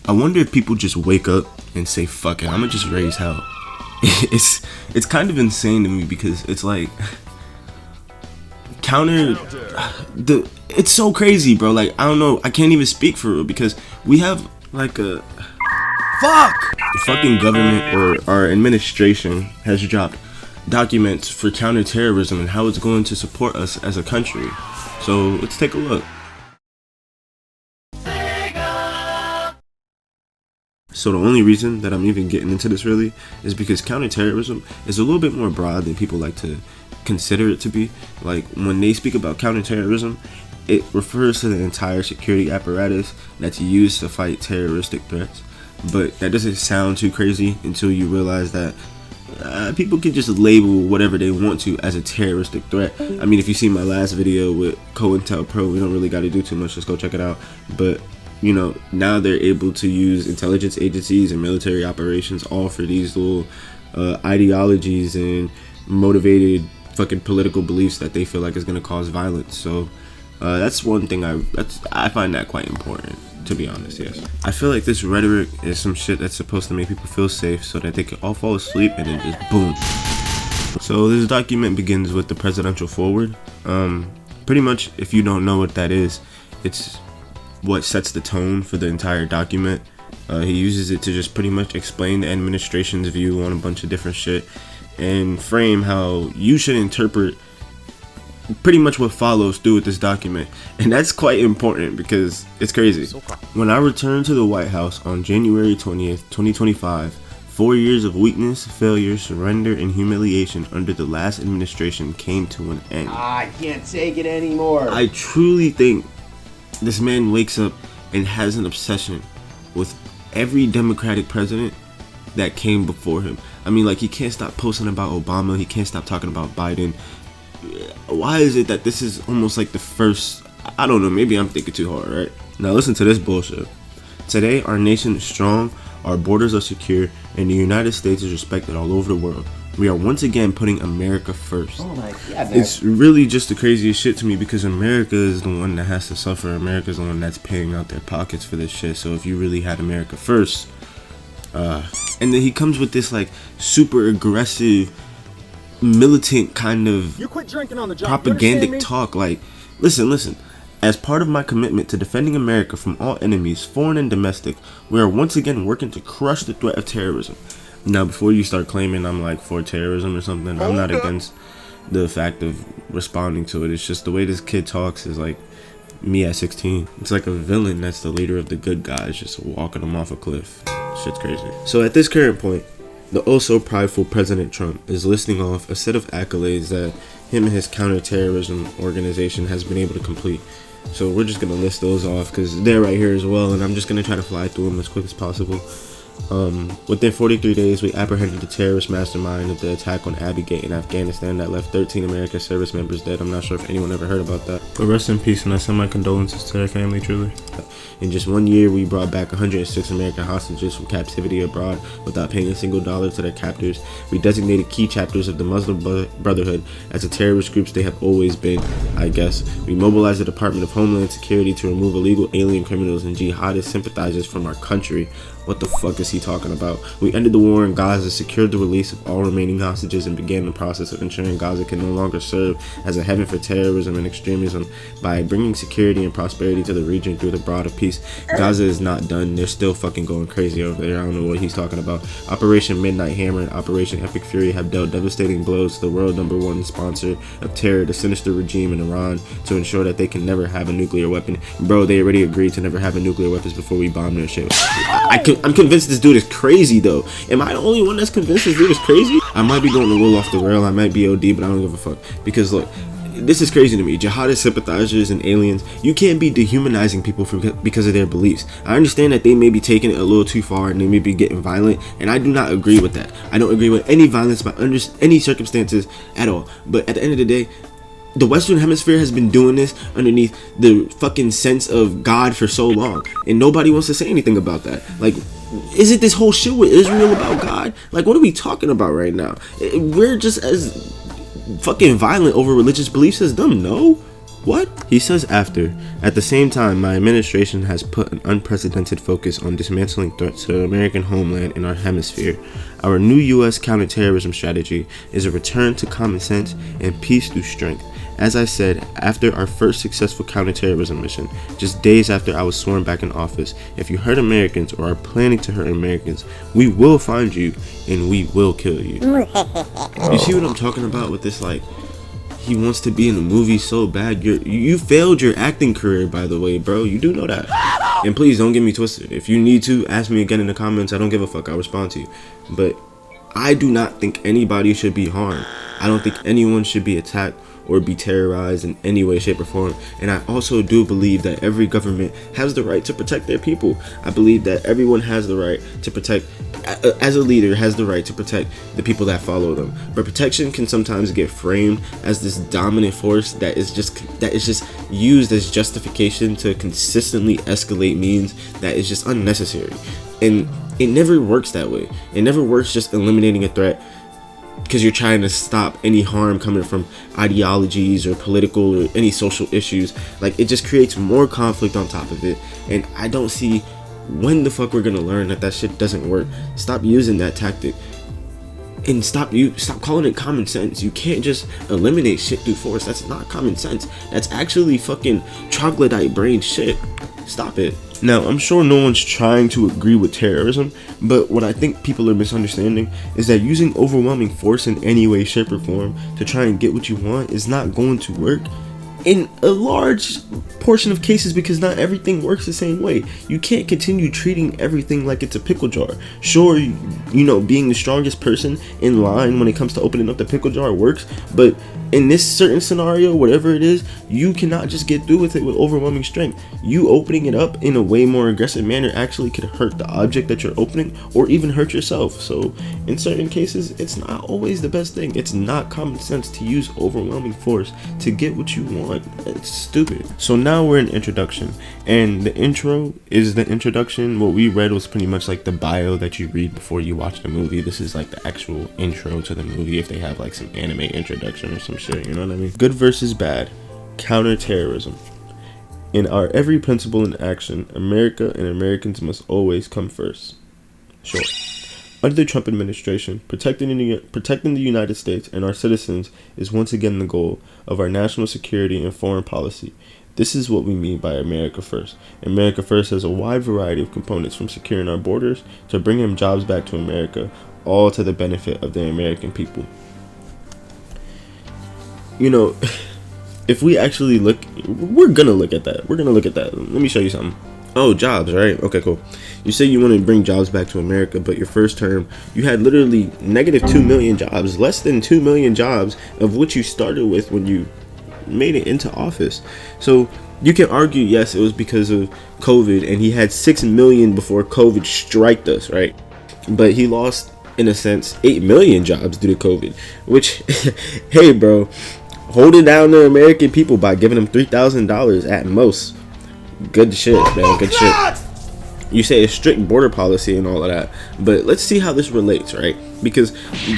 I wonder if people just wake up and say, fuck it, I'm gonna just raise hell. It's kind of insane to me because it's like it's so crazy, bro. Like, I don't know, I can't even speak for real because we have like the fucking government or our administration has dropped documents for counterterrorism and how it's going to support us as a country. So let's take a look. So the only reason that I'm even getting into this really is because counterterrorism is a little bit more broad than people like to consider it to be. Like, when they speak about counterterrorism, it refers to the entire security apparatus that's used to fight terroristic threats. But that doesn't sound too crazy until you realize that people can just label whatever they want to as a terroristic threat. I mean, if you see my last video with COINTELPRO, we don't really got to do too much, just go check it out. But you know, now they're able to use intelligence agencies and military operations all for these little ideologies and motivated fucking political beliefs that they feel like is going to cause violence. So that's one thing I find that quite important, to be honest. Yes, I feel like this rhetoric is some shit that's supposed to make people feel safe so that they can all fall asleep and then just boom. So this document begins with the presidential foreword. Pretty much, if you don't know what that is, it's what sets the tone for the entire document. He uses it to just pretty much explain the administration's view on a bunch of different shit and frame how you should interpret pretty much what follows through with this document. And that's quite important because it's crazy. When I returned to the White House on January 20th, 2025, 4 years of weakness, failure, surrender, and humiliation under the last administration came to an end. I can't take it anymore. I truly think this man wakes up and has an obsession with every Democratic president that came before him. I mean, like, he can't stop posting about Obama. He can't stop talking about Biden. Why is it that this is almost like the first? I don't know, maybe I'm thinking too hard, right? Now listen to this bullshit. Today, our nation is strong, our borders are secure, and the United States is respected all over the world. We are once again putting America first. Oh my God, it's really just the craziest shit to me because America is the one that has to suffer. America is the one that's paying out their pockets for this shit. So if you really had America first, and then he comes with this like super aggressive, militant kind of propagandic talk. Like, listen. As part of my commitment to defending America from all enemies, foreign and domestic, we are once again working to crush the threat of terrorism. Now, before you start claiming I'm like for terrorism or something, I'm not against the fact of responding to it. It's just the way this kid talks is like me at 16. It's like a villain that's the leader of the good guys just walking them off a cliff. Shit's crazy. So at this current point, the also prideful President Trump is listing off a set of accolades that him and his counterterrorism organization has been able to complete. So we're just going to list those off because they're right here as well, and I'm just going to try to fly through them as quick as possible. Within 43 days, we apprehended the terrorist mastermind of the attack on Abbey Gate in Afghanistan that left 13 American service members dead. I'm not sure if anyone ever heard about that. But rest in peace, and I send my condolences to their family, truly. In just 1 year, we brought back 106 American hostages from captivity abroad without paying a single dollar to their captors. We designated key chapters of the Muslim Brotherhood as the terrorist groups they have always been, I guess. We mobilized the Department of Homeland Security to remove illegal alien criminals and jihadist sympathizers from our country. What the fuck is he talking about? We ended the war in Gaza, secured the release of all remaining hostages, and began the process of ensuring Gaza can no longer serve as a haven for terrorism and extremism by bringing security and prosperity to the region through the broad of peace. Gaza is not done. They're still fucking going crazy over there. I don't know what he's talking about. Operation Midnight Hammer and Operation Epic Fury have dealt devastating blows to the world #1 sponsor of terror, the sinister regime in Iran, to ensure that they can never have a nuclear weapon. Bro, they already agreed to never have a nuclear weapons before we bomb their shit. I'm convinced this dude is crazy though. Am I the only one that's convinced this dude is crazy? I might be going a little off the rail. I might be OD, but I don't give a fuck. Because look, this is crazy to me. Jihadist sympathizers and aliens, you can't be dehumanizing people because of their beliefs. I understand that they may be taking it a little too far and they may be getting violent, and I do not agree with that. I don't agree with any violence by any circumstances at all. But at the end of the day, the Western Hemisphere has been doing this underneath the fucking sense of God for so long, and nobody wants to say anything about that. Like, isn't this whole shit with Israel about God? Like, what are we talking about right now? We're just as fucking violent over religious beliefs as them, no? What? He says after. At the same time, my administration has put an unprecedented focus on dismantling threats to the American homeland and our hemisphere. Our new U.S. counterterrorism strategy is a return to common sense and peace through strength. As I said, after our first successful counterterrorism mission, just days after I was sworn back in office, if you hurt Americans or are planning to hurt Americans, we will find you and we will kill you. You see what I'm talking about with this, like, he wants to be in a movie so bad. You failed your acting career, by the way, bro. You do know that. And please don't get me twisted. If you need to, ask me again in the comments. I don't give a fuck. I'll respond to you. But I do not think anybody should be harmed. I don't think anyone should be attacked or be terrorized in any way, shape, or form. And I also do believe that every government has the right to protect their people. I believe that everyone has the right to protect, as a leader, has the right to protect the people that follow them. But protection can sometimes get framed as this dominant force that is just used as justification to consistently escalate means that is just unnecessary. And it never works that way. It never works just eliminating a threat because you're trying to stop any harm coming from ideologies or political or any social issues. Like, it just creates more conflict on top of it. And I don't see when the fuck we're gonna learn that shit doesn't work. Stop using that tactic and stop calling it common sense. You can't just eliminate shit through force. That's not common sense. That's actually fucking troglodyte brain shit. Stop it. Now, I'm sure no one's trying to agree with terrorism, but what I think people are misunderstanding is that using overwhelming force in any way, shape, or form to try and get what you want is not going to work in a large portion of cases, because not everything works the same way. You can't continue treating everything like it's a pickle jar. Sure, you know, being the strongest person in line when it comes to opening up the pickle jar works, but in this certain scenario, whatever it is, you cannot just get through with it with overwhelming strength. You opening it up in a way more aggressive manner actually could hurt the object that you're opening or even hurt yourself. So in certain cases, it's not always the best thing. It's not common sense to use overwhelming force to get what you want. It's stupid. So now we're in introduction, and the intro is the introduction. What we read was pretty much like the bio that you read before you watch the movie. This is like the actual intro to the movie, if they have like some anime introduction or some shit, you know what I mean? Good versus bad. Counterterrorism. In our every principle and action, America and Americans must always come first. Sure. Under the Trump administration, protecting the United States and our citizens is once again the goal of our national security and foreign policy. This is what we mean by America First. America First has a wide variety of components, from securing our borders to bringing jobs back to America, all to the benefit of the American people. You know, if we actually look, we're gonna look at that. Let me show you something. Oh, jobs, right? Okay, cool. You say you want to bring jobs back to America, but your first term, you had literally negative 2 million jobs, less than 2 million jobs of what you started with when you made it into office. So you can argue, yes, it was because of COVID, and he had 6 million before COVID striked us, right? But he lost, in a sense, 8 million jobs due to COVID, which, hey, bro, holding down the American people by giving them $3,000 at most. Good shit, man. Good shit. You say a strict border policy and all of that, but let's see how this relates, right? Because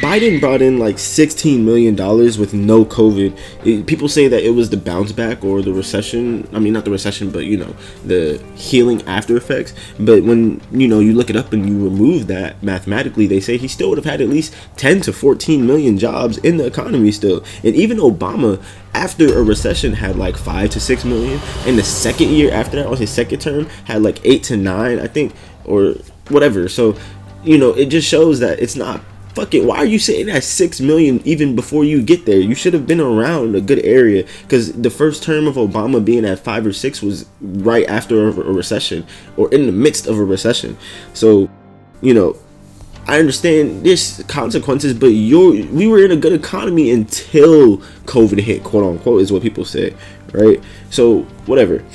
Biden brought in like $16 million with no COVID. People say that it was the bounce back or the recession. I mean, not the recession, but, you know, the healing after effects. But when, you know, you look it up and you remove that mathematically, they say he still would have had at least 10 to 14 million jobs in the economy still. And even Obama, after a recession, had like 5 to 6 million. And the second year after that, on his second term, had like 8 to 9, I think, or whatever. So, you know, it just shows that it's not fucking. Why are you sitting at 6 million even before you get there? You should have been around a good area, because the first term of Obama being at 5 or 6 was right after a recession, or in the midst of a recession. So, you know, I understand there's consequences, but we were in a good economy until COVID hit, quote unquote, is what people say, right? So whatever.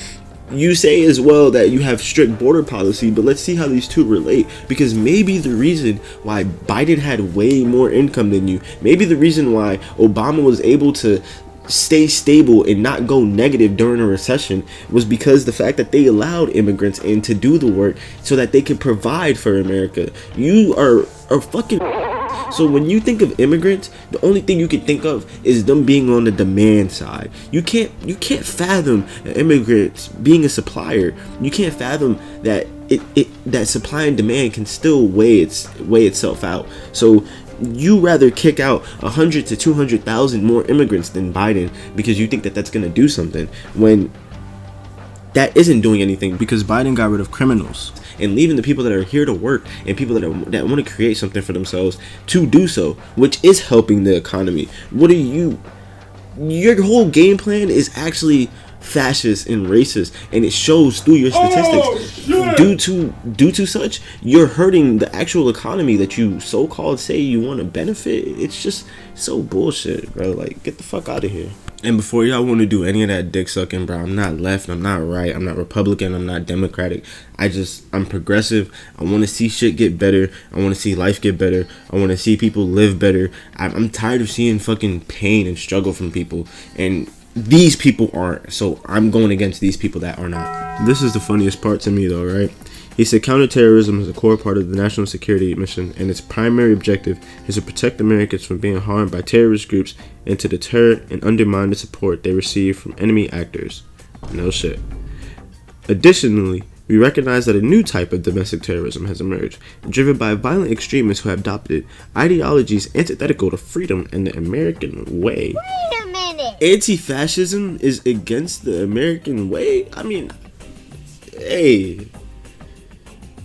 You say as well that you have strict border policy, but let's see how these two relate, because maybe the reason why Biden had way more income than you, maybe the reason why Obama was able to stay stable and not go negative during a recession was because the fact that they allowed immigrants in to do the work so that they could provide for America. You are fucking So when you think of immigrants, the only thing you can think of is them being on the demand side. You can't fathom immigrants being a supplier. You can't fathom that that supply and demand can still weigh itself out. So you rather kick out 100 to 200,000 more immigrants than Biden because you think that that's going to do something, when that isn't doing anything, because Biden got rid of criminals and leaving the people that are here to work and people that want to create something for themselves to do so, which is helping the economy. Your whole game plan is actually fascist and racist, and it shows through your statistics. Due to such, you're hurting the actual economy that you so-called say you want to benefit. It's just so bullshit, bro. Like, get the fuck out of here. And before y'all want to do any of that dick sucking, bro, I'm not left, I'm not right, I'm not Republican, I'm not Democratic. I'm progressive. I want to see shit get better. I want to see life get better. I want to see people live better. I'm tired of seeing fucking pain and struggle from people, and these people aren't. So I'm going against these people that are not. This is the funniest part to me, though, right? He said counterterrorism is a core part of the national security mission, and its primary objective is to protect Americans from being harmed by terrorist groups and to deter and undermine the support they receive from enemy actors. No shit. Additionally, we recognize that a new type of domestic terrorism has emerged, driven by violent extremists who have adopted ideologies antithetical to freedom and the American way. Wait a minute! Anti-fascism is against the American way? I mean, hey,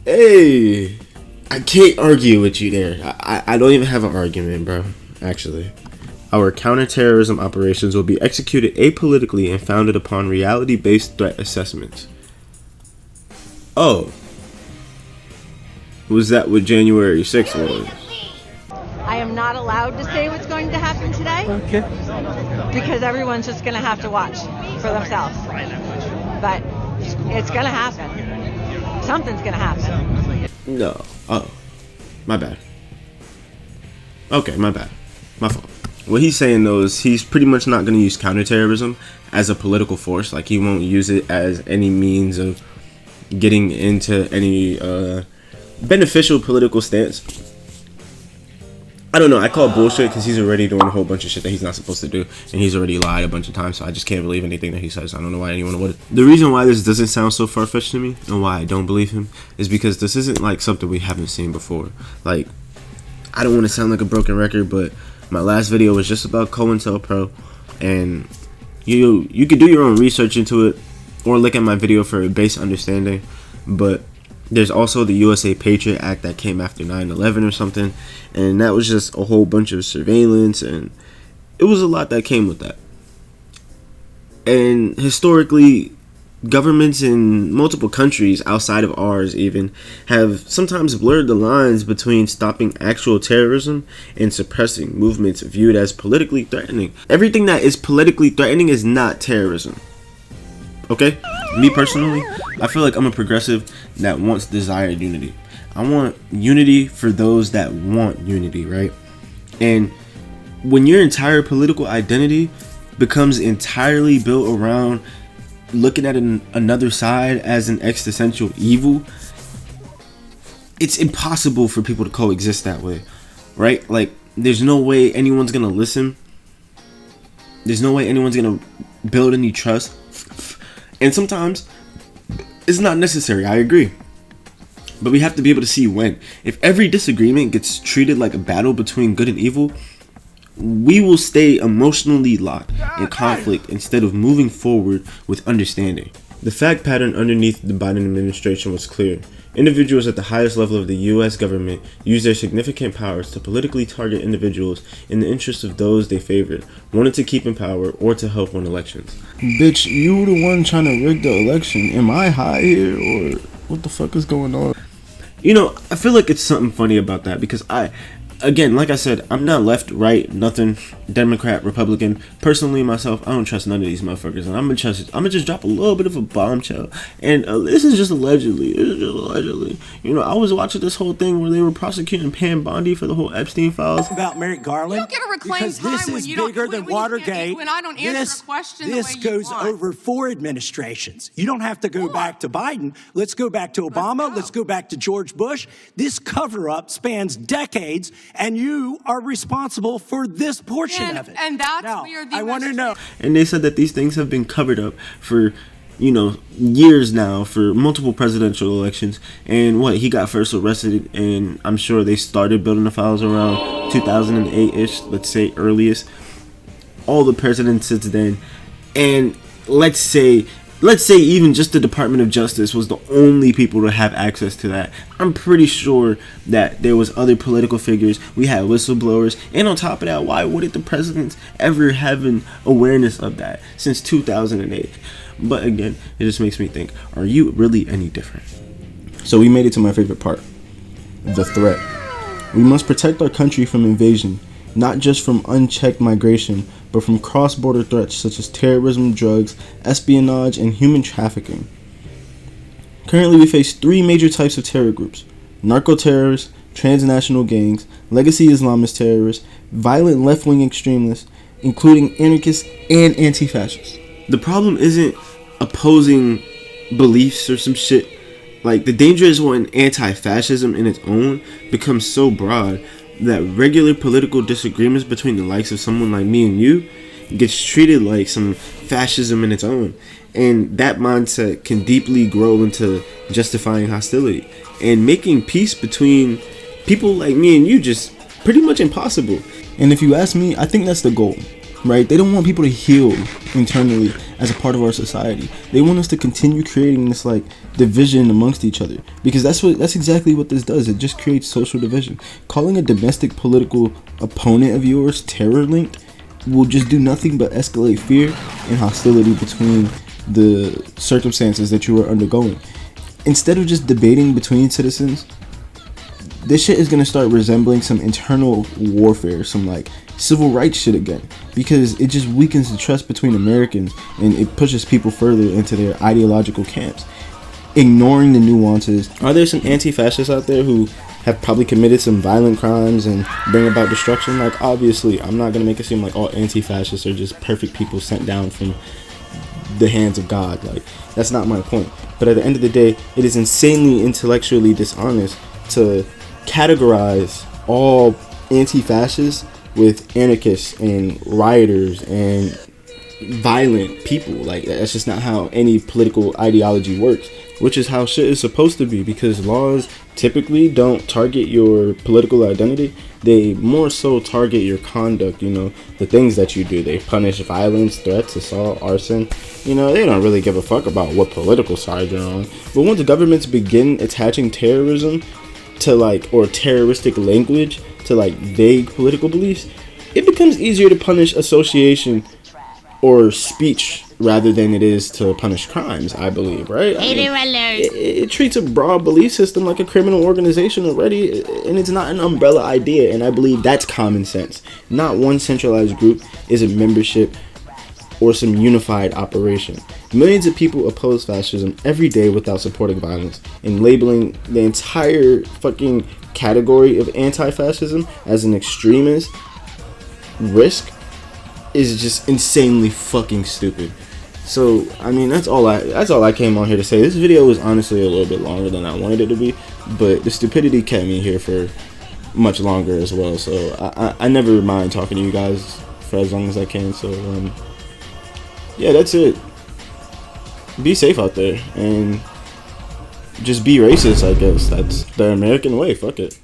I can't argue with you there. I don't even have an argument, bro, actually. Our counterterrorism operations will be executed apolitically and founded upon reality-based threat assessments. Oh. Was that what January 6th was? I am not allowed to say what's going to happen today. Okay. Because everyone's just going to have to watch for themselves. But it's going to happen. Something's going to happen. No. Oh. My bad. Okay, my bad. My fault. What he's saying, though, is he's pretty much not going to use counterterrorism as a political force. Like, he won't use it as any means of getting into any beneficial political stance. I don't know. I call it bullshit because he's already doing a whole bunch of shit that he's not supposed to do, and he's already lied a bunch of times. So I just can't believe anything that he says. I don't know why anyone would. The reason why this doesn't sound so far-fetched to me and why I don't believe him is because this isn't like something we haven't seen before. Like, I don't want to sound like a broken record, but my last video was just about COINTELPRO, and you could do your own research into it or look at my video for a base understanding. But there's also the USA Patriot Act that came after 9/11 or something, and that was just a whole bunch of surveillance, and it was a lot that came with that. And historically, governments in multiple countries outside of ours even have sometimes blurred the lines between stopping actual terrorism and suppressing movements viewed as politically threatening. Everything that is politically threatening is not terrorism. Okay? Me personally, I feel like I'm a progressive that wants desired unity. I want unity for those that want unity, right? And when your entire political identity becomes entirely built around looking at another side as an existential evil, it's impossible for people to coexist that way, right? Like, there's no way anyone's gonna listen. There's no way anyone's gonna build any trust. And sometimes it's not necessary, I agree. But we have to be able to see when. If every disagreement gets treated like a battle between good and evil, we will stay emotionally locked in conflict instead of moving forward with understanding. The fact pattern underneath the Biden administration was clear. Individuals at the highest level of the U.S. government use their significant powers to politically target individuals in the interest of those they favored, wanted to keep in power, or to help win elections. Bitch, you the one trying to rig the election. Am I high here, or what the fuck is going on? You know, I feel like it's something funny about that because again, like I said, I'm not left, right, nothing, Democrat, Republican. Personally, myself, I don't trust none of these motherfuckers, and I'm gonna just drop a little bit of a bombshell. And this is just allegedly. You know, I was watching this whole thing where they were prosecuting Pam Bondi for the whole Epstein files. About Merrick Garland, you don't get a reclaim because this is bigger than Watergate. When I don't answer a question, this goes over 4 administrations. You don't have to go back to Biden. Let's go back to Obama. Let's go back to George Bush. This cover-up spans decades. and you are responsible for this portion of it. And that's now, where the I want to know. And they said that these things have been covered up for, years now, for multiple presidential elections. And he got first arrested, and I'm sure they started building the files around 2008-ish, let's say earliest. All the presidents since then. And let's say even just the Department of Justice was the only people to have access to that. I'm pretty sure that there was other political figures. We had whistleblowers. And on top of that, why wouldn't the presidents ever have an awareness of that since 2008? But again, it just makes me think, are you really any different? So we made it to my favorite part. The threat. We must protect our country from invasion, not just from unchecked migration, but from cross-border threats such as terrorism, drugs, espionage, and human trafficking. Currently, we face 3 major types of terror groups: narco-terrorists, transnational gangs, legacy Islamist terrorists, violent left-wing extremists, including anarchists and anti-fascists. The problem isn't opposing beliefs or some shit. Like, the danger is when anti-fascism in its own becomes so broad that regular political disagreements between the likes of someone like me and you gets treated like some fascism in its own. And that mindset can deeply grow into justifying hostility and making peace between people like me and you just pretty much impossible. And if you ask me, I think that's the goal, right? They don't want people to heal internally as a part of our society. They want us to continue creating this division amongst each other, because that's exactly what this does. It just creates social division. Calling a domestic political opponent of yours terror linked will just do nothing but escalate fear and hostility between the circumstances that you are undergoing. Instead of just debating between citizens, this shit is gonna start resembling some internal warfare, some civil rights shit again, because it just weakens the trust between Americans and it pushes people further into their ideological camps, ignoring the nuances. Are there some anti-fascists out there who have probably committed some violent crimes and bring about destruction? Obviously, I'm not gonna make it seem like all anti-fascists are just perfect people sent down from the hands of God. That's not my point. But at the end of the day, it is insanely intellectually dishonest to categorize all anti-fascists with anarchists and rioters and violent people. That's just not how any political ideology works, which is how shit is supposed to be, because laws typically don't target your political identity. They more so target your conduct, the things that you do. They punish violence, threats, assault, arson. They don't really give a fuck about what political side you're on. But once governments begin attaching terrorism to or terroristic language to vague political beliefs, it becomes easier to punish association or speech rather than it is to punish crimes, I believe, right? It treats a broad belief system like a criminal organization already, and it's not an umbrella idea, and I believe that's common sense. Not one centralized group is a membership or some unified operation. Millions of people oppose fascism every day without supporting violence, and labeling the entire fucking category of anti-fascism as an extremist risk is just insanely fucking stupid. So, that's all I came on here to say. This video was honestly a little bit longer than I wanted it to be, but the stupidity kept me here for much longer as well. So I never mind talking to you guys for as long as I can. So yeah, that's it. Be safe out there and just be racist, I guess. That's the American way. Fuck it.